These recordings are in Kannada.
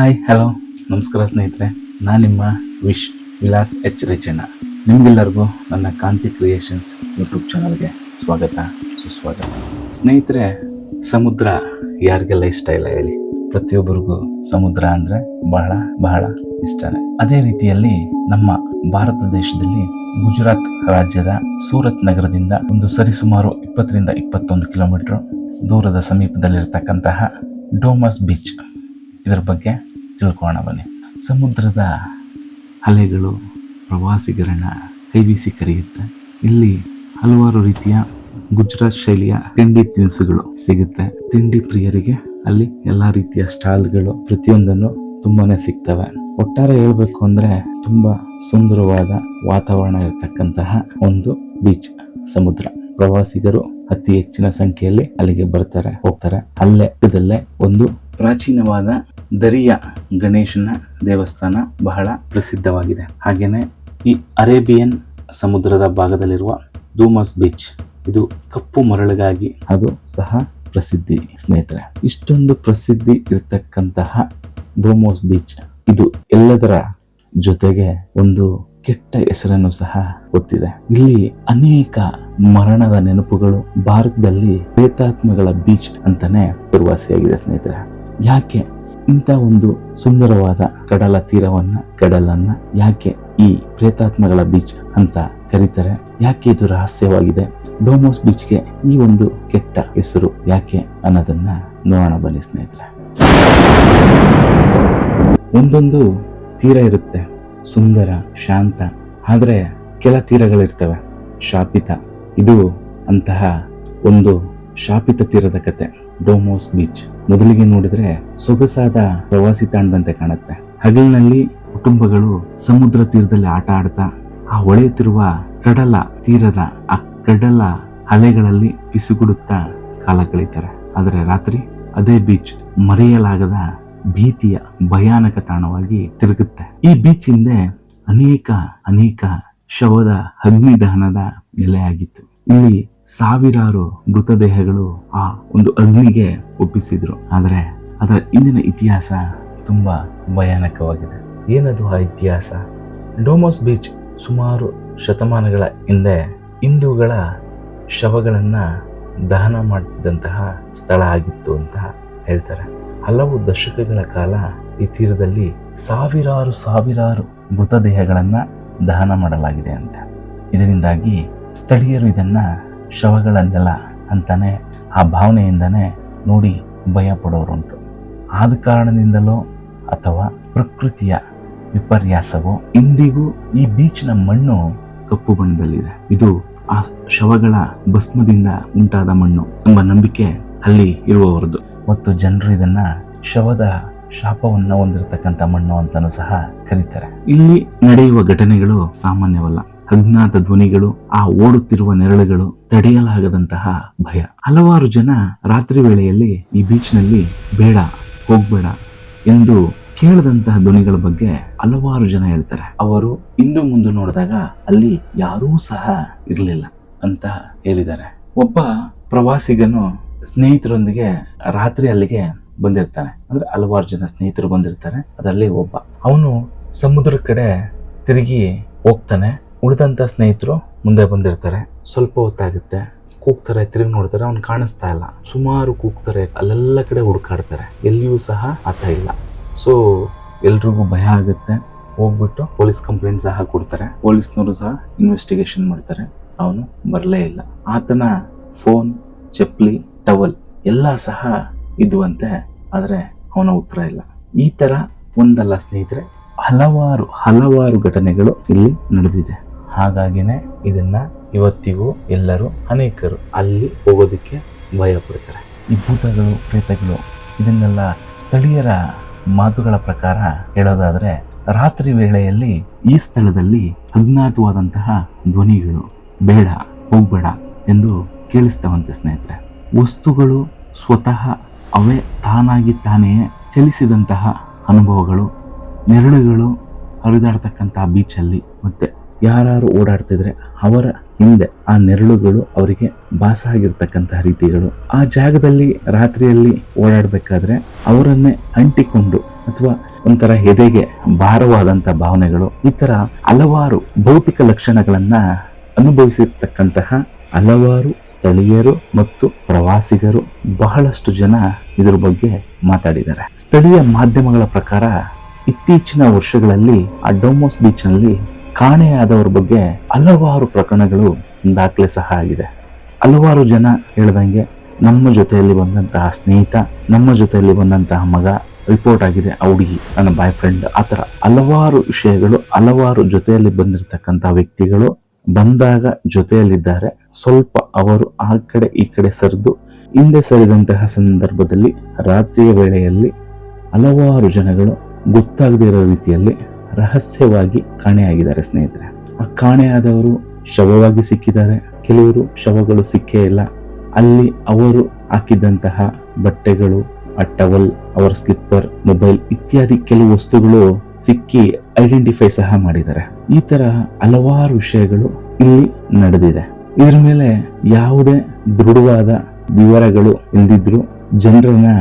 ಹಾಯ್ ಹಲೋ ನಮಸ್ಕಾರ ಸ್ನೇಹಿತರೆ, ನಾನು ನಿಮ್ಮ ವಿಲಾಸ್ ಎಚ್ ರೇಚಣ್ಣ. ನಿಮಗೆಲ್ಲರಿಗೂ ನನ್ನ ಕಾಂತಿ ಕ್ರಿಯೇಷನ್ಸ್ ಯೂಟ್ಯೂಬ್ ಚಾನಲ್ಗೆ ಸ್ವಾಗತ ಸುಸ್ವಾಗತ. ಸ್ನೇಹಿತರೆ, ಸಮುದ್ರ ಯಾರಿಗೆಲ್ಲ ಇಷ್ಟ ಇಲ್ಲ ಹೇಳಿ? ಪ್ರತಿಯೊಬ್ಬರಿಗೂ ಸಮುದ್ರ ಅಂದರೆ ಬಹಳ ಬಹಳ ಇಷ್ಟನೇ. ಅದೇ ರೀತಿಯಲ್ಲಿ ನಮ್ಮ ಭಾರತ ದೇಶದಲ್ಲಿ ಗುಜರಾತ್ ರಾಜ್ಯದ ಸೂರತ್ ನಗರದಿಂದ ಒಂದು ಸರಿಸುಮಾರು 20 ರಿಂದ 21 ಕಿಲೋಮೀಟರ್ ದೂರದ ಸಮೀಪದಲ್ಲಿರ್ತಕ್ಕಂತಹ ಡೋಮಸ್ ಬೀಚ್, ಇದರ ಬಗ್ಗೆ ತಿಳ್ಕೊಳ್ಳೋಣ ಬನ್ನಿ. ಸಮುದ್ರದ ಅಲೆಗಳು ಪ್ರವಾಸಿಗರನ್ನ ಕೈಬೀಸಿ ಕರೆಯುತ್ತೆ. ಇಲ್ಲಿ ಹಲವಾರು ರೀತಿಯ ಗುಜರಾತ್ ಶೈಲಿಯ ತಿಂಡಿ ತಿನಿಸುಗಳು ಸಿಗುತ್ತೆ. ತಿಂಡಿ ಪ್ರಿಯರಿಗೆ ಅಲ್ಲಿ ಎಲ್ಲ ರೀತಿಯ ಸ್ಟಾಲ್ಗಳು ಪ್ರತಿಯೊಂದನ್ನು ತುಂಬಾನೇ ಸಿಗ್ತವೆ. ಒಟ್ಟಾರೆ ಹೇಳ್ಬೇಕು ಅಂದ್ರೆ ತುಂಬಾ ಸುಂದರವಾದ ವಾತಾವರಣ ಇರತಕ್ಕಂತಹ ಒಂದು ಬೀಚ್ ಸಮುದ್ರ. ಪ್ರವಾಸಿಗರು ಅತಿ ಹೆಚ್ಚಿನ ಸಂಖ್ಯೆಯಲ್ಲಿ ಅಲ್ಲಿಗೆ ಬರ್ತಾರೆ, ಹೋಗ್ತಾರೆ. ಅಲ್ಲೇ ಒಂದು ಪ್ರಾಚೀನವಾದ ದರಿಯ ಗಣೇಶನ ದೇವಸ್ಥಾನ ಬಹಳ ಪ್ರಸಿದ್ಧವಾಗಿದೆ. ಹಾಗೇನೆ ಈ ಅರೇಬಿಯನ್ ಸಮುದ್ರದ ಭಾಗದಲ್ಲಿರುವ ಡೋಮಸ್ ಬೀಚ್, ಇದು ಕಪ್ಪು ಮರಳಿಗಾಗಿ ಅದು ಸಹ ಪ್ರಸಿದ್ಧಿ. ಸ್ನೇಹಿತರೆ, ಇಷ್ಟೊಂದು ಪ್ರಸಿದ್ಧಿ ಇರತಕ್ಕಂತಹ ಡೋಮಸ್ ಬೀಚ್ ಇದು ಎಲ್ಲದರ ಜೊತೆಗೆ ಒಂದು ಕೆಟ್ಟ ಹೆಸರನ್ನು ಸಹ ಹೊತ್ತಿದೆ. ಇಲ್ಲಿ ಅನೇಕ ಮರಣದ ನೆನಪುಗಳು, ಭಾರತದಲ್ಲಿ ಪ್ರೇತಾತ್ಮಗಳ ಬೀಚ್ ಅಂತಾನೆ ಹೆಸರುವಾಸಿಯಾಗಿದೆ. ಸ್ನೇಹಿತರೆ, ಯಾಕೆ ಇಂಥ ಒಂದು ಸುಂದರವಾದ ಕಡಲನ್ನ ಯಾಕೆ ಈ ಪ್ರೇತಾತ್ಮಗಳ ಬೀಚ್ ಅಂತ ಕರೀತಾರೆ? ಯಾಕೆ ಇದು ರಹಸ್ಯವಾಗಿದೆ? ಡೋಮಸ್ ಬೀಚ್ಗೆ ಈ ಒಂದು ಕೆಟ್ಟ ಹೆಸರು ಯಾಕೆ ಅನ್ನೋದನ್ನ ನೋಡೋಣ ಬನ್ನಿ ಸ್ನೇಹಿತರೆ. ಒಂದೊಂದು ತೀರ ಇರುತ್ತೆ ಸುಂದರ, ಶಾಂತ. ಆದ್ರೆ ಕೆಲ ತೀರಗಳಿರ್ತವೆ ಶಾಪಿತ. ಇದು ಅಂತಹ ಒಂದು ಶಾಪಿತ ತೀರದ ಕತೆ ಡೋಮಸ್ ಬೀಚ್. ಮೊದಲಿಗೆ ನೋಡಿದ್ರೆ ಸೊಗಸಾದ ಪ್ರವಾಸಿ ತಾಣದಂತೆ ಕಾಣುತ್ತೆ. ಹಗಲಿನಲ್ಲಿ ಕುಟುಂಬಗಳು ಸಮುದ್ರ ತೀರದಲ್ಲಿ ಆಟ ಆಡ್ತಾ ಆ ಹೊಳೆಯುತ್ತಿರುವ ಕಡಲ ತೀರದ ಆ ಕಡಲ ಅಲೆಗಳಲ್ಲಿ ಪಿಸುಗುಡುತ್ತಾ ಕಾಲ ಕಳೀತಾರೆ. ಆದರೆ ರಾತ್ರಿ ಅದೇ ಬೀಚ್ ಮರೆಯಲಾಗದ ಭೀತಿಯ ಭಯಾನಕ ತಾಣವಾಗಿ ತಿರುಗುತ್ತೆ. ಈ ಬೀಚ್ ಹಿಂದೆ ಅನೇಕ ಶವದ ಅಗ್ನಿ ದಹನದ ನೆಲೆಯಾಗಿತ್ತು. ಇಲ್ಲಿ ಸಾವಿರಾರು ಮೃತದೇಹಗಳು ಆ ಒಂದು ಅಗ್ನಿಗೆ ಒಪ್ಪಿಸಿದ್ರು. ಆದರೆ ಅದರ ಇಂದಿನ ಇತಿಹಾಸ ತುಂಬಾ ಭಯಾನಕವಾಗಿದೆ. ಏನದು ಆ ಇತಿಹಾಸ? ಡೋಮಸ್ ಬೀಚ್ ಸುಮಾರು ಶತಮಾನಗಳ ಹಿಂದೆ ಹಿಂದೂಗಳ ಶವಗಳನ್ನ ದಹನ ಮಾಡ್ತಿದ್ದಂತಹ ಸ್ಥಳ ಆಗಿತ್ತು ಅಂತ ಹೇಳ್ತಾರೆ. ಹಲವು ದಶಕಗಳ ಕಾಲ ಈ ತೀರದಲ್ಲಿ ಸಾವಿರಾರು ಮೃತದೇಹಗಳನ್ನ ದಹನ ಮಾಡಲಾಗಿದೆ ಅಂತೆ. ಇದರಿಂದಾಗಿ ಸ್ಥಳೀಯರು ಇದನ್ನ ಶವಗಳ ನೆಲ ಅಂತಾನೆ ಆ ಭಾವನೆಯಿಂದನೇ ನೋಡಿ ಭಯ ಪಡೋರುಂಟು. ಆದ ಕಾರಣದಿಂದಲೋ ಅಥವಾ ಪ್ರಕೃತಿಯ ವಿಪರ್ಯಾಸವೋ ಇಂದಿಗೂ ಈ ಬೀಚ್ನ ಮಣ್ಣು ಕಪ್ಪು ಬಣ್ಣದಲ್ಲಿದೆ. ಇದು ಆ ಶವಗಳ ಭಸ್ಮದಿಂದ ಉಂಟಾದ ಮಣ್ಣು ಎಂಬ ನಂಬಿಕೆ ಅಲ್ಲಿ ಇರುವವರದು. ಮತ್ತು ಜನರು ಇದನ್ನ ಶವದ ಶಾಪವನ್ನ ಹೊಂದಿರತಕ್ಕಂಥ ಮಣ್ಣು ಅಂತಾನೂ ಸಹ ಕರೀತಾರೆ. ಇಲ್ಲಿ ನಡೆಯುವ ಘಟನೆಗಳು ಸಾಮಾನ್ಯವಲ್ಲ. ಅಜ್ಞಾತ ಧ್ವನಿಗಳು, ಆ ಓಡುತ್ತಿರುವ ನೆರಳುಗಳು, ತಡೆಯಲಾಗದಂತಹ ಭಯ. ಹಲವಾರು ಜನ ರಾತ್ರಿ ವೇಳೆಯಲ್ಲಿ ಈ ಬೀಚ್ ನಲ್ಲಿ ಬೇಡ, ಹೋಗ್ಬೇಡ ಎಂದು ಕೇಳದಂತಹ ಧ್ವನಿಗಳ ಬಗ್ಗೆ ಹಲವಾರು ಜನ ಹೇಳ್ತಾರೆ. ಅವರು ಇಂದು ಮುಂದೆ ನೋಡಿದಾಗ ಅಲ್ಲಿ ಯಾರೂ ಸಹ ಇರಲಿಲ್ಲ ಅಂತ ಹೇಳಿದ್ದಾರೆ. ಒಬ್ಬ ಪ್ರವಾಸಿಗನು ಸ್ನೇಹಿತರೊಂದಿಗೆ ರಾತ್ರಿ ಅಲ್ಲಿಗೆ ಬಂದಿರ್ತಾನೆ. ಅಂದ್ರೆ ಹಲವಾರು ಜನ ಸ್ನೇಹಿತರು ಬಂದಿರ್ತಾರೆ. ಅದರಲ್ಲಿ ಒಬ್ಬ ಅವನು ಸಮುದ್ರ ಕಡೆ ತಿರುಗಿ ಹೋಗ್ತಾನೆ. ಉಳಿದಂತ ಸ್ನೇಹಿತರು ಮುಂದೆ ಬಂದಿರ್ತಾರೆ. ಸ್ವಲ್ಪ ಹೊತ್ತಾಗುತ್ತೆ, ಕೂಗ್ತಾರೆ, ತಿರುಗಿ ನೋಡ್ತಾರೆ, ಅವ್ನು ಕಾಣಿಸ್ತಾ ಇಲ್ಲ. ಸುಮಾರು ಕೂಗ್ತಾರೆ, ಅಲ್ಲೆಲ್ಲ ಕಡೆ ಹುಡುಕಾಡ್ತಾರೆ, ಎಲ್ಲಿಯೂ ಸಹ ಆತ ಇಲ್ಲ. ಸೊ ಎಲ್ರಿಗೂ ಭಯ ಆಗುತ್ತೆ. ಹೋಗ್ಬಿಟ್ಟು ಪೊಲೀಸ್ ಕಂಪ್ಲೇಂಟ್ ಸಹ ಕೊಡ್ತಾರೆ. ಪೊಲೀಸ್ನವರು ಸಹ ಇನ್ವೆಸ್ಟಿಗೇಷನ್ ಮಾಡ್ತಾರೆ. ಅವನು ಬರಲೇ ಇಲ್ಲ. ಆತನ ಫೋನ್, ಚಪ್ಪಲಿ, ಟವಲ್ ಎಲ್ಲ ಸಹ ಇದುವಂತೆ. ಆದ್ರೆ ಅವನ ಉತ್ತರ ಇಲ್ಲ. ಈ ತರ ಒಂದಲ್ಲ ಸ್ನೇಹಿತರೆ, ಹಲವಾರು ಘಟನೆಗಳು ಇಲ್ಲಿ ನಡೆದಿದೆ. ಹಾಗಾಗಿನೇ ಇದನ್ನ ಇವತ್ತಿಗೂ ಅನೇಕರು ಅಲ್ಲಿ ಹೋಗೋದಕ್ಕೆ ಭಯ ಪಡ್ತಾರೆ. ಈ ಭೂತಗಳು, ಪ್ರೇತಗಳು ಇದನ್ನೆಲ್ಲ ಸ್ಥಳೀಯರ ಮಾತುಗಳ ಪ್ರಕಾರ ಹೇಳೋದಾದ್ರೆ, ರಾತ್ರಿ ವೇಳೆಯಲ್ಲಿ ಈ ಸ್ಥಳದಲ್ಲಿ ಅಜ್ಞಾತವಾದಂತಹ ಧ್ವನಿಗಳು ಬೇಡ, ಹೋಗ್ಬೇಡ ಎಂದು ಕೇಳಿಸ್ತವಂತೆ ಸ್ನೇಹಿತರೆ. ವಸ್ತುಗಳು ಸ್ವತಃ ಅವೇ ತಾನಾಗಿಯೇ ಚಲಿಸಿದಂತಹ ಅನುಭವಗಳು, ನೆರಳುಗಳು ಹರಿದಾಡ್ತಕ್ಕಂತಹ ಬೀಚಲ್ಲಿ. ಮತ್ತೆ ಯಾರು ಓಡಾಡ್ತಿದ್ರೆ ಅವರ ಹಿಂದೆ ಆ ನೆರಳುಗಳು ಅವರಿಗೆ ಭಾಸ ಆಗಿರ್ತಕ್ಕಂತಹ ರೀತಿಗಳು. ಆ ಜಾಗದಲ್ಲಿ ರಾತ್ರಿಯಲ್ಲಿ ಓಡಾಡಬೇಕಾದ್ರೆ ಅವರನ್ನೇ ಅಂಟಿಕೊಂಡು ಅಥವಾ ಒಂಥರ ಎದೆಗೆ ಭಾರವಾದಂಥ ಭಾವನೆಗಳು, ಈ ತರ ಹಲವಾರು ಭೌತಿಕ ಲಕ್ಷಣಗಳನ್ನ ಅನುಭವಿಸಿರ್ತಕ್ಕಂತಹ ಹಲವಾರು ಸ್ಥಳೀಯರು ಮತ್ತು ಪ್ರವಾಸಿಗರು ಬಹಳಷ್ಟು ಜನ ಇದ್ರ ಬಗ್ಗೆ ಮಾತಾಡಿದ್ದಾರೆ. ಸ್ಥಳೀಯ ಮಾಧ್ಯಮಗಳ ಪ್ರಕಾರ ಇತ್ತೀಚಿನ ವರ್ಷಗಳಲ್ಲಿ ಆ ಡೋಮೋಸ್ ಬೀಚ್ ನಲ್ಲಿ ಕಾಣೆಯಾದವ್ರ ಬಗ್ಗೆ ಹಲವಾರು ಪ್ರಕರಣಗಳು ದಾಖಲೆ ಸಹ ಆಗಿದೆ. ಹಲವಾರು ಜನ ಹೇಳ್ದಂಗೆ ನಮ್ಮ ಜೊತೆಯಲ್ಲಿ ಬಂದಂತಹ ಸ್ನೇಹಿತ, ನಮ್ಮ ಜೊತೆಯಲ್ಲಿ ಬಂದಂತಹ ಮಗ, ರಿಪೋರ್ಟ್ ಆಗಿದೆ ಆ ಹುಡುಗಿ ನನ್ನ ಬಾಯ್ ಫ್ರೆಂಡ್, ಆತರ ಹಲವಾರು ವಿಷಯಗಳು, ಹಲವಾರು ಜೊತೆಯಲ್ಲಿ ಬಂದಿರತಕ್ಕಂತಹ ವ್ಯಕ್ತಿಗಳು ಬಂದಾಗ ಜೊತೆಯಲ್ಲಿದ್ದಾರೆ. ಸ್ವಲ್ಪ ಅವರು ಆ ಕಡೆ ಈ ಕಡೆ ಸರಿದು ಹಿಂದೆ ಸರಿದಂತಹ ಸಂದರ್ಭದಲ್ಲಿ ರಾತ್ರಿಯ ವೇಳೆಯಲ್ಲಿ ಹಲವಾರು ಜನಗಳು ಗೊತ್ತಾಗದೇ ಇರೋ ರೀತಿಯಲ್ಲಿ ರಹಸ್ಯವಾಗಿ ಕಾಣೆಯಾಗಿದ್ದಾರೆ ಸ್ನೇಹಿತರೆ. ಆ ಕಾಣೆಯಾದವರು ಶವವಾಗಿ ಸಿಕ್ಕಿದ್ದಾರೆ, ಕೆಲವರು ಶವಗಳು ಸಿಕ್ಕೇ ಇಲ್ಲ. ಅಲ್ಲಿ ಅವರು ಹಾಕಿದ್ದಂತಹ ಬಟ್ಟೆಗಳು, ಆ ಟವಲ್, ಅವರ ಸ್ಲಿಪ್ಪರ್, ಮೊಬೈಲ್ ಇತ್ಯಾದಿ ಕೆಲವು ವಸ್ತುಗಳು ಸಿಕ್ಕಿ ಐಡೆಂಟಿಫೈ ಸಹ ಮಾಡಿದ್ದಾರೆ. ಈ ತರ ಹಲವಾರು ವಿಷಯಗಳು ಇಲ್ಲಿ ನಡೆದಿದೆ. ಇದ್ರ ಮೇಲೆ ಯಾವುದೇ ದೃಢವಾದ ವಿವರಗಳು ಇಲ್ದಿದ್ರು ಜನರನ್ನ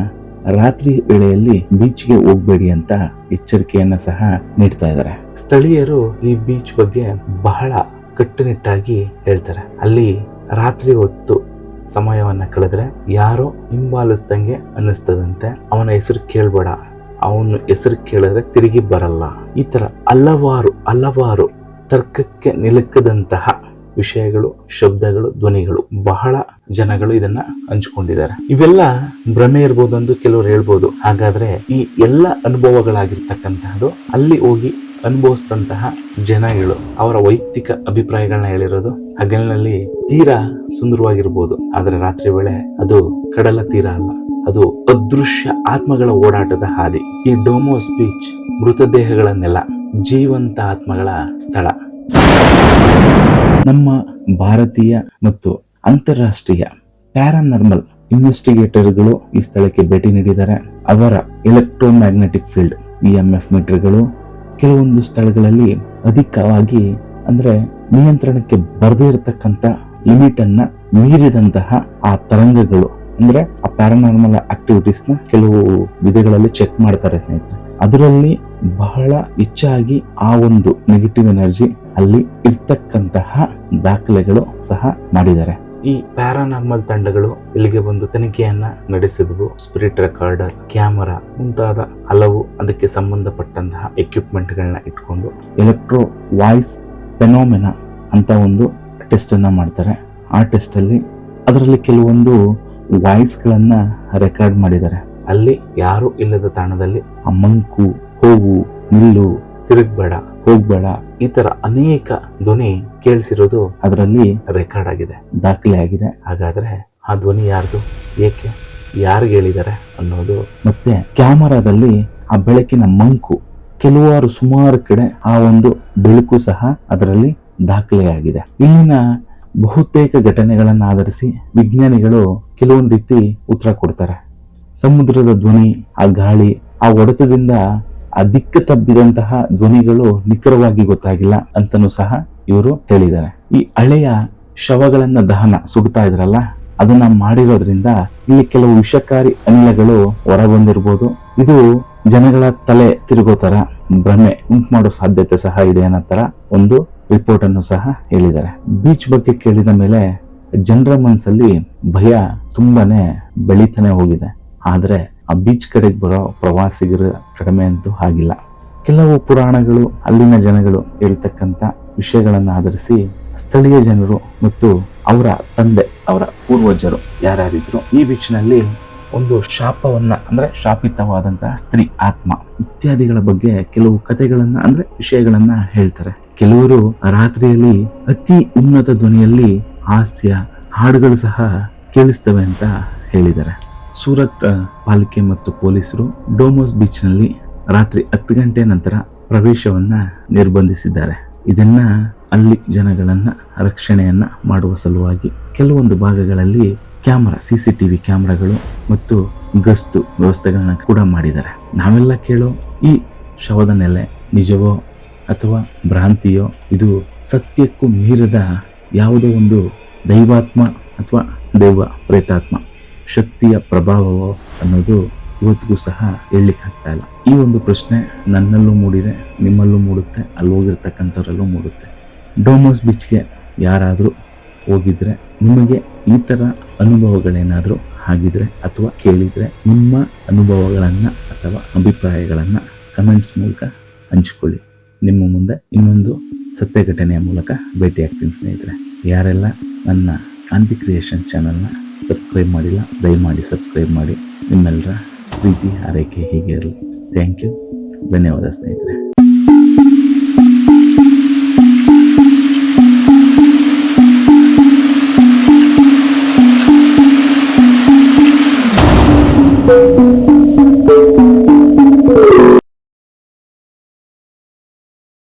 ರಾತ್ರಿ ವೇಳೆಯಲ್ಲಿ ಬೀಚ್ಗೆ ಹೋಗ್ಬೇಡಿ ಅಂತ ಎಚ್ಚರಿಕೆಯನ್ನ ಸಹ ನೀಡ್ತಾ ಇದ್ದಾರೆ. ಸ್ಥಳೀಯರು ಈ ಬೀಚ್ ಬಗ್ಗೆ ಬಹಳ ಕಟ್ಟುನಿಟ್ಟಾಗಿ ಹೇಳ್ತಾರೆ. ಅಲ್ಲಿ ರಾತ್ರಿ ಹೊತ್ತು ಸಮಯವನ್ನ ಕಳೆದ್ರೆ ಯಾರೋ ಹಿಂಬಾಲಿಸ್ದಂಗೆ ಅನ್ನಿಸ್ತದಂತೆ, ಅವನ ಹೆಸರು ಕೇಳ್ಬೇಡ, ಅವನ ಹೆಸರು ಕೇಳಿದ್ರೆ ತಿರುಗಿ ಬರಲ್ಲ. ಈ ತರ ಹಲವಾರು ತರ್ಕಕ್ಕೆ ನಿಲುಕದಂತಹ ವಿಷಯಗಳು, ಶಬ್ದಗಳು, ಧ್ವನಿಗಳು ಬಹಳ ಜನಗಳು ಇದನ್ನ ಹಂಚಿಕೊಂಡಿದ್ದಾರೆ. ಇವೆಲ್ಲ ಭ್ರಮೆ ಇರ್ಬೋದು ಎಂದು ಕೆಲವರು ಹೇಳ್ಬೋದು. ಹಾಗಾದ್ರೆ ಈ ಎಲ್ಲ ಅನುಭವಗಳಾಗಿರ್ತಕ್ಕಂತಹದ್ದು ಅಲ್ಲಿ ಹೋಗಿ ಅನುಭವಿಸಿದಂತಹ ಜನಗಳು ಅವರ ವೈಯಕ್ತಿಕ ಅಭಿಪ್ರಾಯಗಳನ್ನ ಹೇಳಿರೋದು. ಹಗಲಿನಲ್ಲಿ ತೀರಾ ಸುಂದರವಾಗಿರ್ಬೋದು, ಆದ್ರೆ ರಾತ್ರಿ ವೇಳೆ ಅದು ಕಡಲ ತೀರ ಅಲ್ಲ, ಅದು ಅದೃಶ್ಯ ಆತ್ಮಗಳ ಓಡಾಟದ ಹಾದಿ. ಈ ಡೋಮೋಸ್ ಬೀಚ್ ಮೃತದೇಹಗಳನ್ನೆಲ್ಲ ಜೀವಂತ ಆತ್ಮಗಳ ಸ್ಥಳ. ನಮ್ಮ ಭಾರತೀಯ ಮತ್ತು ಅಂತಾರಾಷ್ಟ್ರೀಯ ಪ್ಯಾರಾನಾರ್ಮಲ್ ಇನ್ವೆಸ್ಟಿಗೇಟರ್ಗಳು ಈ ಸ್ಥಳಕ್ಕೆ ಭೇಟಿ ನೀಡಿದ್ದಾರೆ. ಅವರ ಎಲೆಕ್ಟ್ರೋಮ್ಯಾಗ್ನೆಟಿಕ್ ಫೀಲ್ಡ್ EMF ಮೀಟರ್ಗಳು ಕೆಲವೊಂದು ಸ್ಥಳಗಳಲ್ಲಿ ಅಧಿಕವಾಗಿ ಅಂದ್ರೆ ನಿಯಂತ್ರಣಕ್ಕೆ ಬರದೇ ಇರತಕ್ಕಂತ ಲಿಮಿಟ್ ಅನ್ನ ಮೀರಿದಂತಹ ಆ ತರಂಗಗಳು, ಅಂದ್ರೆ ಆ ಪ್ಯಾರಾನಾರ್ಮಲ್ ಆಕ್ಟಿವಿಟೀಸ್ ನ ಕೆಲವು ವಿಧಗಳಲ್ಲಿ ಚೆಕ್ ಮಾಡ್ತಾರೆ ಸ್ನೇಹಿತರೆ. ಅದರಲ್ಲಿ ಬಹಳ ಹೆಚ್ಚಾಗಿ ಆ ಒಂದು ನೆಗೆಟಿವ್ ಎನರ್ಜಿ ಅಲ್ಲಿ ಇರ್ತಕ್ಕಂತಹ ದಾಖಲೆಗಳು ಸಹ ಮಾಡಿದ್ದಾರೆ. ಈ ಪ್ಯಾರಾನಾರ್ಮಲ್ ತಂಡಗಳು ಇಲ್ಲಿಗೆ ಬಂದು ತನಿಖೆಯನ್ನ ನಡೆಸಿದ್ವು. ಸ್ಪಿರಿಟ್ ರೆಕಾರ್ಡರ್, ಕ್ಯಾಮರಾ ಮುಂತಾದ ಹಲವು ಅದಕ್ಕೆ ಸಂಬಂಧಪಟ್ಟಂತಹ ಎಕ್ವಿಪ್ಮೆಂಟ್ ಗಳನ್ನ ಇಟ್ಕೊಂಡು ಎಲೆಕ್ಟ್ರೋ ವಾಯ್ಸ್ ಫೆನೋಮೆನಾ ಅಂತ ಒಂದು ಟೆಸ್ಟ್ ಅನ್ನ ಮಾಡ್ತಾರೆ. ಆ ಟೆಸ್ಟ್ ಅಲ್ಲಿ ಅದರಲ್ಲಿ ಕೆಲವೊಂದು ವಾಯ್ಸ್ ಗಳನ್ನ ರೆಕಾರ್ಡ್ ಮಾಡಿದ್ದಾರೆ. ಅಲ್ಲಿ ಯಾರು ಇಲ್ಲದ ತಾಣದಲ್ಲಿ ಆ ಮಂಕು, ಹೋಗು, ನಿಲ್ಲು, ತಿರುಗ್ಬೇಡ, ಹೋಗ್ಬೇಡ, ಈ ತರ ಅನೇಕ ಧ್ವನಿ ಕೇಳಿಸಿರೋದು ಅದರಲ್ಲಿ ರೆಕಾರ್ಡ್ ಆಗಿದೆ, ದಾಖಲೆ ಆಗಿದೆ. ಹಾಗಾದ್ರೆ ಆ ಧ್ವನಿ ಯಾರ್ದು, ಏಕೆ, ಯಾರಿಗೆ ಹೇಳಿದ್ದಾರೆ ಅನ್ನೋದು. ಮತ್ತೆ ಕ್ಯಾಮರಾದಲ್ಲಿ ಆ ಬೆಳಕಿನ ಮಂಕು ಸುಮಾರು ಕಡೆ ಆ ಒಂದು ಬೆಳಕು ಸಹ ಅದರಲ್ಲಿ ದಾಖಲೆಯಾಗಿದೆ. ಇಲ್ಲಿನ ಬಹುತೇಕ ಘಟನೆಗಳನ್ನ ಆಧರಿಸಿ ವಿಜ್ಞಾನಿಗಳು ಕೆಲವೊಂದು ರೀತಿ ಉತ್ತರ ಕೊಡ್ತಾರೆ. ಸಮುದ್ರದ ಧ್ವನಿ, ಆ ಗಾಳಿ, ಆ ಹೊಡೆತದಿಂದ ಆ ದಿಕ್ಕ ತಬ್ಬಿದಂತಹ ಧ್ವನಿಗಳು ನಿಖರವಾಗಿ ಗೊತ್ತಾಗಿಲ್ಲ ಅಂತನೂ ಸಹ ಇವರು ಹೇಳಿದ್ದಾರೆ. ಈ ಹಳೆಯ ಶವಗಳನ್ನ ದಹನ ಸುಡ್ತಾ ಇದ್ರಲ್ಲ, ಅದನ್ನ ಮಾಡಿರೋದ್ರಿಂದ ಇಲ್ಲಿ ಕೆಲವು ವಿಷಕಾರಿ ಅನಿಲಗಳು ಹೊರ ಬಂದಿರಬಹುದು. ಇದು ಜನಗಳ ತಲೆ ತಿರುಗೋ ತರ ಭ್ರಮೆ ಉಂಟು ಮಾಡೋ ಸಾಧ್ಯತೆ ಸಹ ಇದೆ ಅನ್ನೋ ತರ ಒಂದು ರಿಪೋರ್ಟ್ ಅನ್ನು ಸಹ ಹೇಳಿದ್ದಾರೆ. ಬೀಚ್ ಬಗ್ಗೆ ಕೇಳಿದ ಮೇಲೆ ಜನರ ಮನಸ್ಸಲ್ಲಿ ಭಯ ತುಂಬಾನೇ ಬೆಳೀತಾನೆ ಹೋಗಿದೆ. ಆದ್ರೆ ಆ ಬೀಚ್ ಕಡೆಗೆ ಬರೋ ಪ್ರವಾಸಿಗರ ಕಡಿಮೆ ಅಂತೂ ಆಗಿಲ್ಲ. ಕೆಲವು ಪುರಾಣಗಳು, ಅಲ್ಲಿನ ಜನಗಳು ಹೇಳ್ತಕ್ಕಂತ ವಿಷಯಗಳನ್ನ ಆಧರಿಸಿ ಸ್ಥಳೀಯ ಜನರು ಮತ್ತು ಅವರ ತಂದೆ, ಅವರ ಪೂರ್ವಜರು ಯಾರ್ಯಾರಿದ್ರು ಈ ಬೀಚ್ ನಲ್ಲಿ ಒಂದು ಶಾಪವನ್ನ, ಅಂದ್ರೆ ಶಾಪಿತವಾದಂತಹ ಸ್ತ್ರೀ ಆತ್ಮ ಇತ್ಯಾದಿಗಳ ಬಗ್ಗೆ ಕೆಲವು ಕಥೆಗಳನ್ನ, ಅಂದ್ರೆ ವಿಷಯಗಳನ್ನ ಹೇಳ್ತಾರೆ. ಕೆಲವರು ರಾತ್ರಿಯಲ್ಲಿ ಅತಿ ಉನ್ನತ ಧ್ವನಿಯಲ್ಲಿ ಹಾಸ್ಯ ಹಾಡುಗಳು ಸಹ ಕೇಳಿಸ್ತವೆ ಅಂತ ಹೇಳಿದ್ದಾರೆ. ಸೂರತ್ ಪಾಲಿಕೆ ಮತ್ತು ಪೊಲೀಸರು ಡೋಮೋಸ್ ಬೀಚ್ ನಲ್ಲಿ ರಾತ್ರಿ 10 ಗಂಟೆ ನಂತರ ಪ್ರವೇಶವನ್ನ ನಿರ್ಬಂಧಿಸಿದ್ದಾರೆ. ಇದನ್ನ ಅಲ್ಲಿ ಜನಗಳನ್ನ ರಕ್ಷಣೆಯನ್ನ ಮಾಡುವ ಸಲುವಾಗಿ ಕೆಲವೊಂದು ಭಾಗಗಳಲ್ಲಿ ಕ್ಯಾಮರಾ, CCTV ಕ್ಯಾಮರಾಗಳು ಮತ್ತು ಗಸ್ತು ವ್ಯವಸ್ಥೆಗಳನ್ನ ಕೂಡ ಮಾಡಿದ್ದಾರೆ. ನಾವೆಲ್ಲ ಕೇಳೋ ಈ ಶವದ ನೆಲೆ ನಿಜವೋ ಅಥವಾ ಭ್ರಾಂತಿಯೋ, ಇದು ಸತ್ಯಕ್ಕೂ ಮೀರದ ಯಾವುದೋ ಒಂದು ದೈವಾತ್ಮ ಅಥವಾ ದೈವ ಪ್ರೇತಾತ್ಮ ಶಕ್ತಿಯ ಪ್ರಭಾವವೋ ಅನ್ನೋದು ಇವತ್ತಿಗೂ ಸಹ ಹೇಳಲಿಕ್ಕಾಗ್ತಾ ಇಲ್ಲ. ಈ ಒಂದು ಪ್ರಶ್ನೆ ನನ್ನಲ್ಲೂ ಮೂಡಿದೆ, ನಿಮ್ಮಲ್ಲೂ ಮೂಡುತ್ತೆ, ಅಲ್ಲಿ ಹೋಗಿರ್ತಕ್ಕಂಥವರಲ್ಲೂ ಮೂಡುತ್ತೆ. ಡೋಮೋಸ್ ಬೀಚ್ಗೆ ಯಾರಾದರೂ ಹೋಗಿದ್ರೆ ನಿಮಗೆ ಈ ಥರ ಅನುಭವಗಳೇನಾದರೂ ಆಗಿದ್ರೆ ಅಥವಾ ಕೇಳಿದರೆ ನಿಮ್ಮ ಅನುಭವಗಳನ್ನು ಅಥವಾ ಅಭಿಪ್ರಾಯಗಳನ್ನು ಕಮೆಂಟ್ಸ್ ಮೂಲಕ ಹಂಚಿಕೊಳ್ಳಿ. ನಿಮ್ಮ ಮುಂದೆ ಇನ್ನೊಂದು ಸತ್ಯ ಘಟನೆಯ ಮೂಲಕ ಭೇಟಿಯಾಗ್ತೀನಿ ಸ್ನೇಹಿತರೆ. ಯಾರೆಲ್ಲ ನನ್ನ ಕಾಂತಿ ಕ್ರಿಯೇಷನ್ ಚಾನಲ್ನ ಸಬ್ಸ್ಕ್ರೈಬ್ ಮಾಡಿಲ್ಲ, ದಯಮಾಡಿ ಸಬ್ಸ್ಕ್ರೈಬ್ ಮಾಡಿ. ನಿಮ್ಮೆಲ್ಲರ ಪ್ರೀತಿ ಹಾರೈಕೆ ಹೀಗೆ ಇರಲಿ. Thank you. ಧನ್ಯವಾದ ಸ್ನೇಹಿತರೆ.